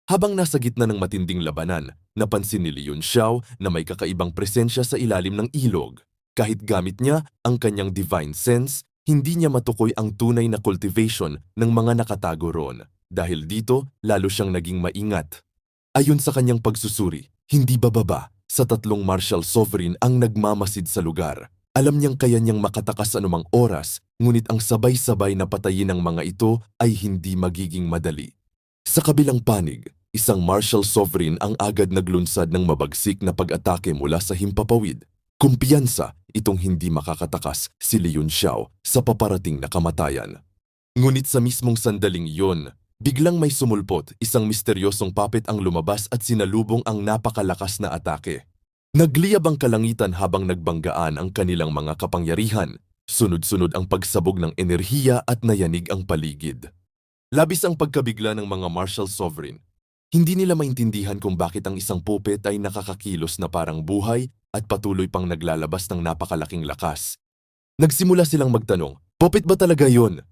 Habang nasa gitna ng matinding labanan, napansin ni Li Yunxiao na may kakaibang presensya sa ilalim ng ilog. Kahit gamit niya ang kanyang divine sense, hindi niya matukoy ang tunay na cultivation ng mga nakatago roon. Dahil dito, lalo siyang naging maingat. Ayon sa kanyang pagsusuri, hindi bababa sa tatlong martial sovereign ang nagmamasid sa lugar. Alam niyang kaya niyang makatakas anumang oras, ngunit ang sabay-sabay na patayin ng mga ito ay hindi magiging madali. Sa kabilang panig, isang martial sovereign ang agad naglunsad ng mabagsik na pag-atake mula sa himpapawid. Kumpiyansa itong hindi makakatakas si Li Yunxiao sa paparating na kamatayan. Ngunit sa mismong sandaling iyon, biglang may sumulpot, isang misteryosong puppet ang lumabas at sinalubong ang napakalakas na atake. Nagliyab ang kalangitan habang nagbanggaan ang kanilang mga kapangyarihan. Sunod-sunod ang pagsabog ng enerhiya at nayanig ang paligid. Labis ang pagkabigla ng mga martial sovereign. Hindi nila maintindihan kung bakit ang isang puppet ay nakakakilos na parang buhay at patuloy pang naglalabas ng napakalaking lakas. Nagsimula silang magtanong, puppet ba talaga yun?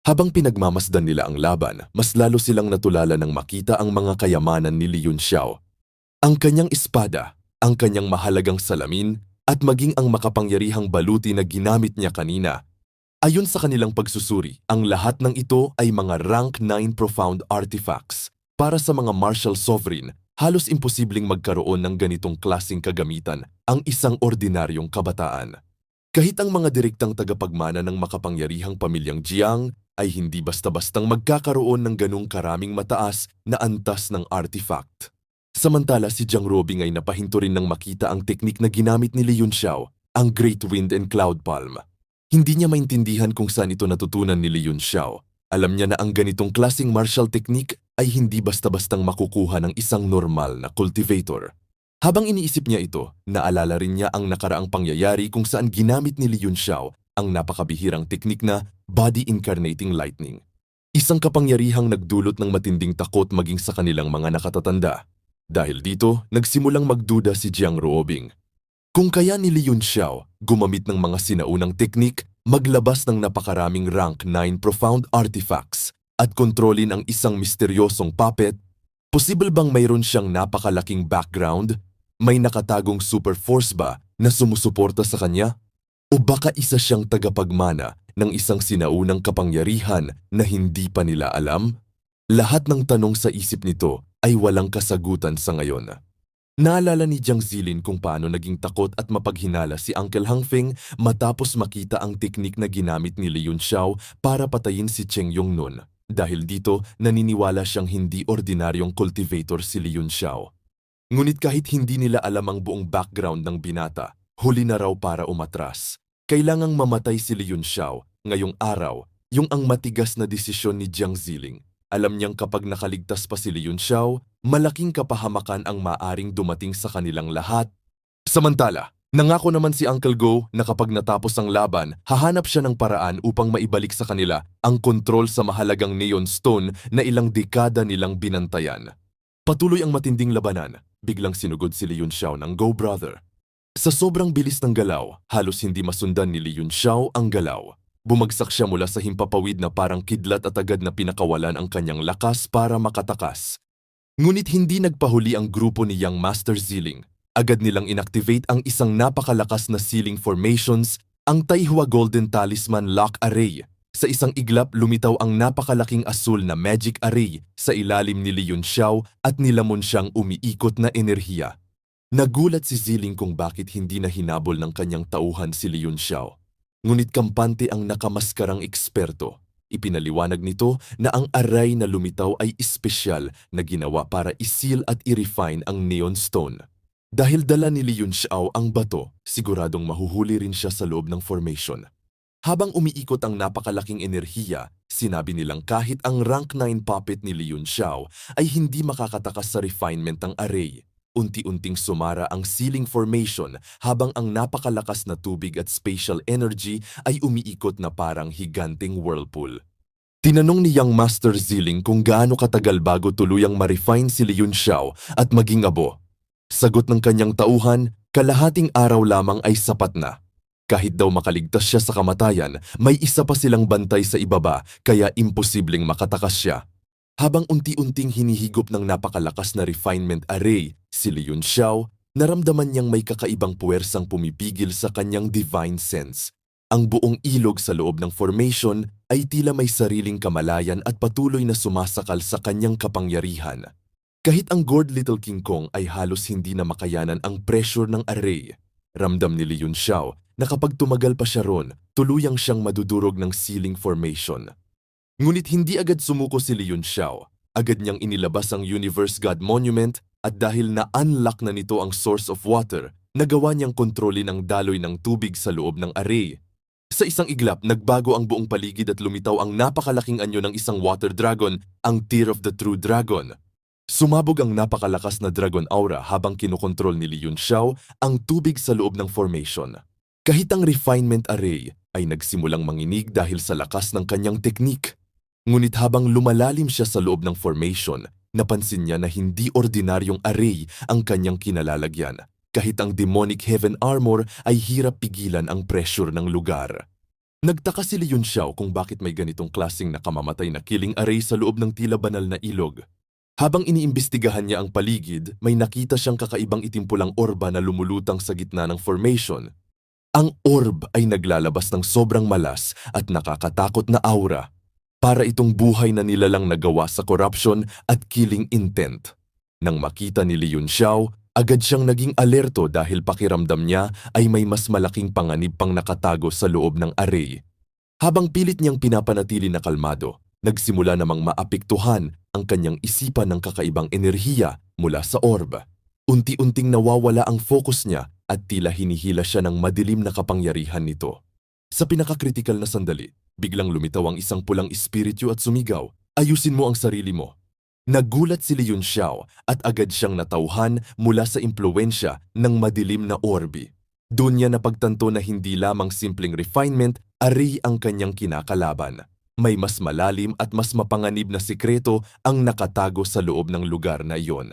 Habang pinagmamasdan nila ang laban, mas lalo silang natulala nang makita ang mga kayamanan ni Li Yunxiao. Ang kanyang espada, ang kanyang mahalagang salamin, at maging ang makapangyarihang baluti na ginamit niya kanina. Ayon sa kanilang pagsusuri, ang lahat ng ito ay mga rank 9 profound artifacts. Para sa mga martial sovereign, halos imposibleng magkaroon ng ganitong klaseng kagamitan ang isang ordinaryong kabataan. Kahit ang mga direktang tagapagmana ng makapangyarihang pamilyang Jiang ay hindi basta-bastang magkakaroon ng ganong karaming mataas na antas ng artifact. Samantala si Jiang Robing ay napahinto rin nang makita ang teknik na ginamit ni Li Yunxiao, ang Great Wind and Cloud Palm. Hindi niya maintindihan kung saan ito natutunan ni Li Yunxiao. Alam niya na ang ganitong klaseng martial technique ay hindi basta-bastang makukuha ng isang normal na cultivator. Habang iniisip niya ito, naalala rin niya ang nakaraang pangyayari kung saan ginamit ni Li Yunxiao ang napakabihirang teknik na Body Incarnating Lightning. Isang kapangyarihang nagdulot ng matinding takot maging sa kanilang mga nakatatanda. Dahil dito, nagsimulang magduda si Jiang Ruobing. Kung kaya ni Li Yunxiao gumamit ng mga sinaunang teknik, maglabas ng napakaraming rank 9 profound artifacts at kontrolin ang isang misteryosong puppet, posible bang mayroon siyang napakalaking background? May nakatagong super force ba na sumusuporta sa kanya? O baka isa siyang tagapagmana ng isang sinaunang kapangyarihan na hindi pa nila alam? Lahat ng tanong sa isip nito ay walang kasagutan sa ngayon. Naalala ni Jiang Zilin kung paano naging takot at mapaghinala si Uncle Hangfeng matapos makita ang teknik na ginamit ni Li Yunxiao para patayin si Cheng Yongnun. Dahil dito, naniniwala siyang hindi ordinaryong cultivator si Li Yunxiao. Ngunit kahit hindi nila alam ang buong background ng binata, huli na raw para umatras. Kailangang mamatay si Li Yunxiao ngayong araw, yung ang matigas na desisyon ni Jiang Ziling. Alam niyang kapag nakaligtas pa si Li Yunxiao, malaking kapahamakan ang maaring dumating sa kanilang lahat. Samantala, nangako naman si Uncle Go na kapag natapos ang laban, hahanap siya ng paraan upang maibalik sa kanila ang kontrol sa mahalagang Neon Stone na ilang dekada nilang binantayan. Patuloy ang matinding labanan, biglang sinugod si Li Yunxiao ng Go Brother. Sa sobrang bilis ng galaw, halos hindi masundan ni Li Yunxiao ang galaw. Bumagsak siya mula sa himpapawid na parang kidlat at agad na pinakawalan ang kanyang lakas para makatakas. Ngunit hindi nagpahuli ang grupo ni Young Master Ziling. Agad nilang inactivate ang isang napakalakas na sealing formations, ang Taihua Golden Talisman Lock Array. Sa isang iglap, lumitaw ang napakalaking asul na magic array sa ilalim ni Li Yunxiao at nilamon siyang umiikot na enerhiya. Nagulat si Ziling kung bakit hindi na hinabol ng kanyang tauhan si Li Yunxiao. Ngunit kampante ang nakamaskarang eksperto. Ipinaliwanag nito na ang array na lumitaw ay espesyal na ginawa para isil at i-refine ang Neon Stone. Dahil dala ni Li Yunxiao ang bato, siguradong mahuhuli rin siya sa loob ng formation. Habang umiikot ang napakalaking enerhiya, sinabi nilang kahit ang rank 9 puppet ni Li Yunxiao ay hindi makakatakas sa refinement ng array. Unti-unting sumara ang sealing formation habang ang napakalakas na tubig at spatial energy ay umiikot na parang higanting whirlpool. Tinanong ni Young Master Ziling kung gaano katagal bago tuluyang ma-refine si Li Yunxiao at maging abo. Sagot ng kanyang tauhan, kalahating araw lamang ay sapat na. Kahit daw makaligtas siya sa kamatayan, may isa pa silang bantay sa ibaba kaya imposibleng makatakas siya. Habang unti-unting hinihigop ng napakalakas na refinement array, si Leon Xiao, naramdaman niyang may kakaibang puwersang pumipigil sa kanyang divine sense. Ang buong ilog sa loob ng formation ay tila may sariling kamalayan at patuloy na sumasakal sa kanyang kapangyarihan. Kahit ang gourd Little King Kong ay halos hindi na makayanan ang pressure ng array, ramdam ni Leon Xiao na kapag tumagal pa siya ron, tuluyang siyang madudurog ng ceiling formation. Ngunit hindi agad sumuko si Leon Xiao. Agad niyang inilabas ang Universe God Monument at dahil na-unlock na nito ang source of water, nagawa niyang kontrolin ang daloy ng tubig sa loob ng array. Sa isang iglap, nagbago ang buong paligid at lumitaw ang napakalaking anyo ng isang water dragon, ang Tear of the True Dragon. Sumabog ang napakalakas na dragon aura habang kinokontrol ni Leon Xiao ang tubig sa loob ng formation. Kahit ang refinement array ay nagsimulang manginig dahil sa lakas ng kanyang teknik. Ngunit habang lumalalim siya sa loob ng formation, napansin niya na hindi ordinaryong array ang kanyang kinalalagyan. Kahit ang demonic heaven armor ay hirap pigilan ang pressure ng lugar. Nagtaka si Leon Xiao kung bakit may ganitong klaseng nakamamatay na killing array sa loob ng tila banal na ilog. Habang iniimbestigahan niya ang paligid, may nakita siyang kakaibang itimpulang orba na lumulutang sa gitna ng formation. Ang orb ay naglalabas ng sobrang malas at nakakatakot na aura. Para itong buhay na nilalang nagawa sa corruption at killing intent. Nang makita ni Leon Xiao, agad siyang naging alerto dahil pakiramdam niya ay may mas malaking panganib pang nakatago sa loob ng array. Habang pilit niyang pinapanatili na kalmado, nagsimula namang maapektuhan ang kanyang isipan ng kakaibang enerhiya mula sa orb. Unti-unting nawawala ang focus niya at tila hinihila siya ng madilim na kapangyarihan nito. Sa pinakakritikal na sandali, biglang lumitaw ang isang pulang espiritu at sumigaw, "Ayusin mo ang sarili mo." Nagulat si Leon Xiao at agad siyang natauhan mula sa impluwensya ng madilim na orbi. Doon niya napagtanto na hindi lamang simpleng refinement, array ang kanyang kinakalaban. May mas malalim at mas mapanganib na sikreto ang nakatago sa loob ng lugar na iyon.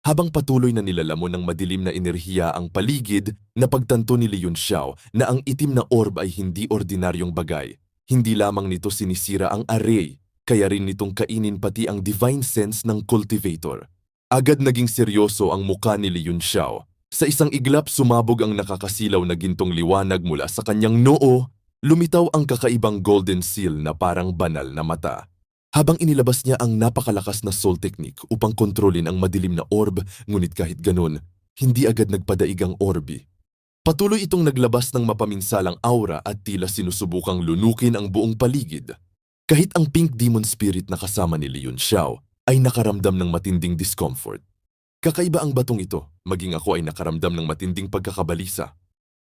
Habang patuloy na nilalamon ng madilim na enerhiya ang paligid, napagtanto ni Leon Xiao na ang itim na orb ay hindi ordinaryong bagay. Hindi lamang nito sinisira ang array, kaya rin nitong kainin pati ang divine sense ng cultivator. Agad naging seryoso ang muka ni Leon Xiao. Sa isang iglap sumabog ang nakakasilaw na gintong liwanag mula sa kanyang noo, lumitaw ang kakaibang golden seal na parang banal na mata. Habang inilabas niya ang napakalakas na soul technique upang kontrolin ang madilim na orb, ngunit kahit ganun, hindi agad nagpadaig ang orbi. Patuloy itong naglabas ng mapaminsalang aura at tila sinusubukang lunukin ang buong paligid. Kahit ang pink demon spirit na kasama ni Leon Xiao ay nakaramdam ng matinding discomfort. Kakaiba ang batong ito, maging ako ay nakaramdam ng matinding pagkakabalisa.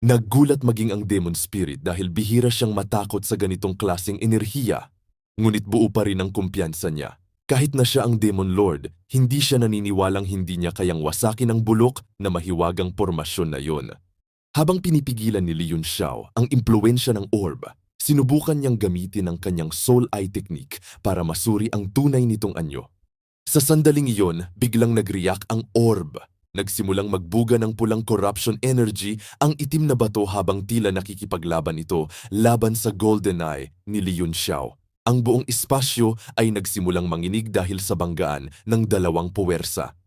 Naggulat maging ang demon spirit dahil bihira siyang matakot sa ganitong klaseng enerhiya. Ngunit buo pa rin ang kumpiyansa niya. Kahit na siya ang Demon Lord, hindi siya naniniwalang hindi niya kayang wasakin ang bulok na mahiwagang pormasyon na yon. Habang pinipigilan ni Leon Xiao ang impluwensya ng orb, sinubukan niyang gamitin ang kanyang soul eye technique para masuri ang tunay nitong anyo. Sa sandaling iyon, biglang nag-react ang orb. Nagsimulang magbuga ng pulang corruption energy ang itim na bato habang tila nakikipaglaban ito laban sa golden eye ni Leon Xiao. Ang buong espasyo ay nagsimulang manginig dahil sa banggaan ng dalawang puwersa.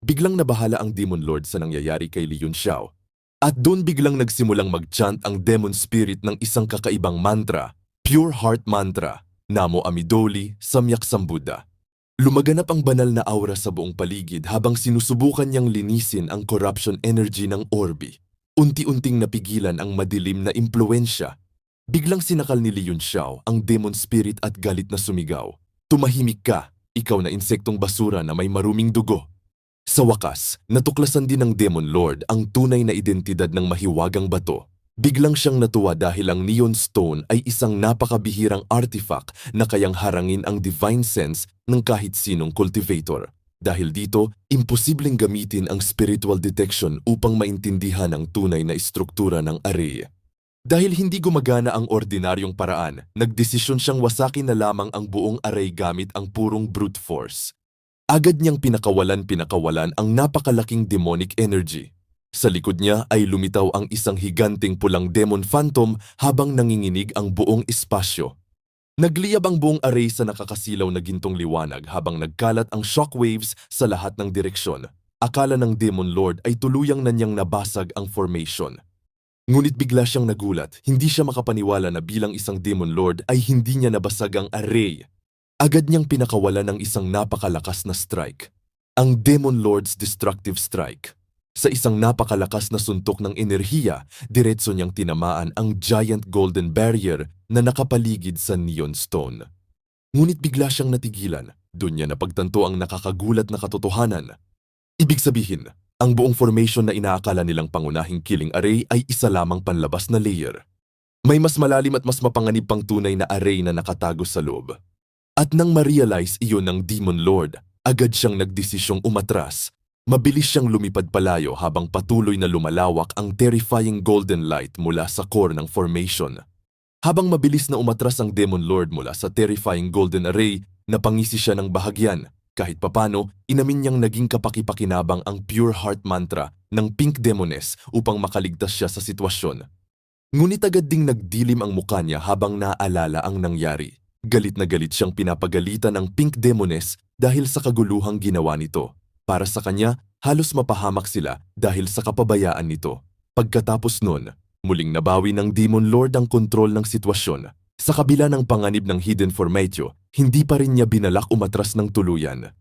Biglang nabahala ang Demon Lord sa nangyayari kay Leon Xiao. At doon biglang nagsimulang mag-chant ang demon spirit ng isang kakaibang mantra, Pure Heart Mantra, Namo Amidoli, Samyak Sambuddha. Lumaganap ang banal na aura sa buong paligid habang sinusubukan niyang linisin ang corruption energy ng orbi. Unti-unting napigilan ang madilim na impluwensya. Biglang sinakal ni Leon Xiao ang demon spirit at galit na sumigaw, "Tumahimik ka, ikaw na insektong basura na may maruming dugo." Sa wakas, natuklasan din ng Demon Lord ang tunay na identidad ng mahiwagang bato. Biglang siyang natuwa dahil ang Neon Stone ay isang napakabihirang artifact na kayang harangin ang divine sense ng kahit sinong cultivator. Dahil dito, imposibleng gamitin ang spiritual detection upang maintindihan ang tunay na istruktura ng array. Dahil hindi gumagana ang ordinaryong paraan, nagdesisyon siyang wasakin na lamang ang buong array gamit ang purong brute force. Agad niyang pinakawalan ang napakalaking demonic energy. Sa likod niya ay lumitaw ang isang higanting pulang demon phantom habang nanginginig ang buong espasyo. Nagliyab ang buong array sa nakakasilaw na gintong liwanag habang nagkalat ang shockwaves sa lahat ng direksyon. Akala ng Demon Lord ay tuluyang na niyang nabasag ang formation. Ngunit bigla siyang nagulat, hindi siya makapaniwala na bilang isang Demon Lord ay hindi niya nabasag ang array. Agad niyang pinakawalan ng isang napakalakas na strike. Ang Demon Lord's Destructive Strike. Sa isang napakalakas na suntok ng enerhiya, diretso niyang tinamaan ang giant golden barrier na nakapaligid sa Neon Stone. Ngunit bigla siyang natigilan, doon niya napagtanto ang nakakagulat na katotohanan. Ibig sabihin, ang buong formation na inaakala nilang pangunahing killing array ay isa lamang panlabas na layer. May mas malalim at mas mapanganib pang tunay na array na nakatago sa loob. At nang ma-realize iyon ng Demon Lord, agad siyang nagdesisyong umatras. Mabilis siyang lumipad palayo habang patuloy na lumalawak ang terrifying golden light mula sa core ng formation. Habang mabilis na umatras ang Demon Lord mula sa terrifying golden array, napangisi siya ng bahagyan. Kahit papano, inamin niyang naging kapaki-pakinabang ang pure heart mantra ng Pink Demoness upang makaligtas siya sa sitwasyon. Ngunit agad ding nagdilim ang mukha niya habang naaalala ang nangyari. Galit na galit siyang pinapagalitan ng Pink Demoness dahil sa kaguluhang ginawa nito. Para sa kanya, halos mapahamak sila dahil sa kapabayaan nito. Pagkatapos nun, muling nabawi ng Demon Lord ang kontrol ng sitwasyon. Sa kabila ng panganib ng Hidden Formatio, hindi pa rin niya binalak umatras ng tuluyan.